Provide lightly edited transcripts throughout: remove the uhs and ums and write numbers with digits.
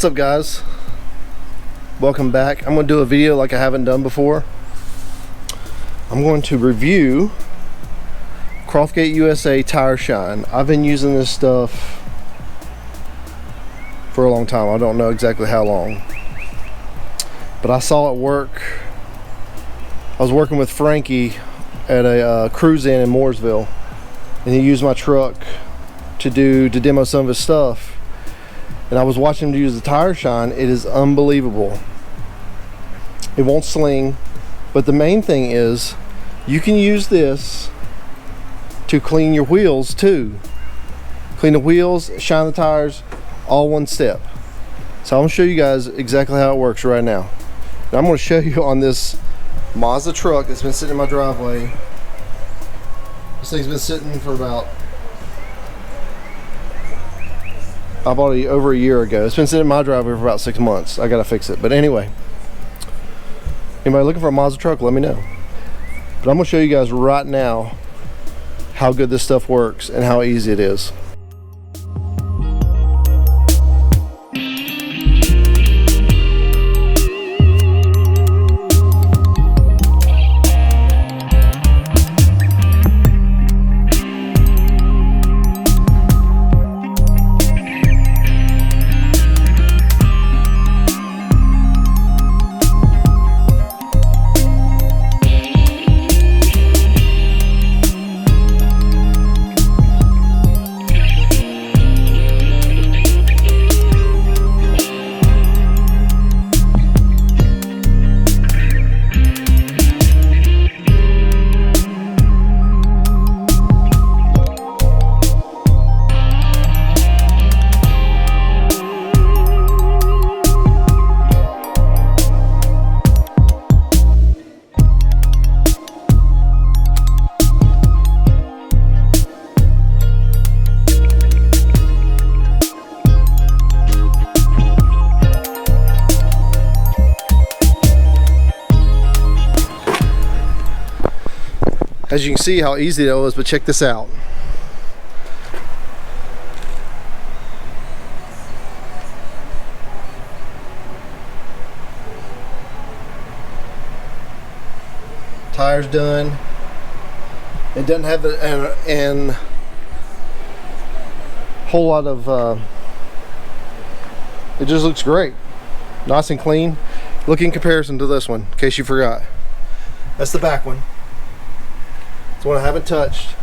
up, guys? Welcome back. I'm going to do a video like I haven't done before. I'm going to review Croftgate USA Tire Shine. I've been using this stuff for a long time. I don't know exactly how long, but I saw it work. I was working with Frankie at a cruise-in in Mooresville, and he used my truck to demo some of his stuff. And I was watching him use the Tire Shine. It is unbelievable. It won't sling, but the main thing is you can use this to clean your wheels too. Clean the wheels, shine the tires, all one step. So I'm gonna show you guys exactly how it works right now. And I'm gonna show you on this Mazda truck that's been sitting in my driveway. This thing's been sitting for about, I bought it over a year ago. It's been sitting in my driveway for about 6 months. I gotta fix it. But anyway, anybody looking for a Mazda truck, let me know. But I'm gonna show you guys right now how good this stuff works and how easy it is. As you can see how easy it was, but check this out. Tire's done. It doesn't have an whole lot of, it just looks great. Nice and clean. Look in comparison to this one, in case you forgot. That's the back one. It's one I haven't touched.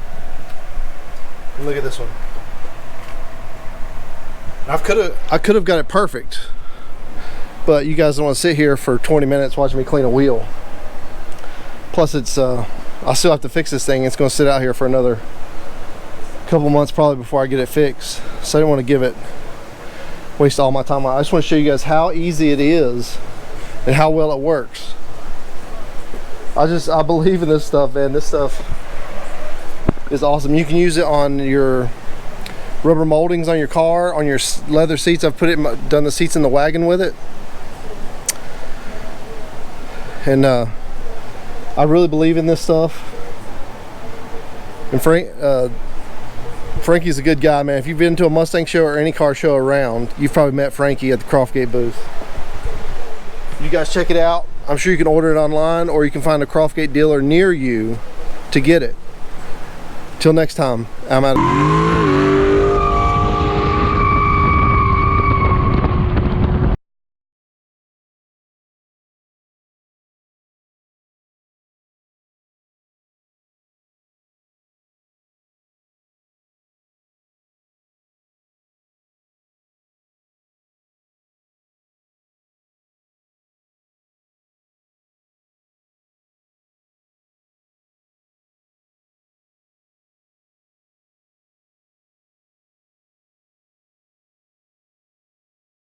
And look at this one. I could have got it perfect, but you guys don't want to sit here for 20 minutes watching me clean a wheel. Plus, it's I still have to fix this thing. It's going to sit out here for another couple months probably before I get it fixed. So I didn't want to waste all my time. I just want to show you guys how easy it is and how well it works. I believe in this stuff, man. This stuff is awesome. You can use it on your rubber moldings on your car, on your leather seats. I've done the seats in the wagon with it, and I really believe in this stuff. And Frankie's a good guy, man. If you've been to a Mustang show or any car show around, you've probably met Frankie at the Croftgate booth. You guys check it out. I'm sure you can order it online, or you can find a Croftgate dealer near you to get it. Till next time, I'm out.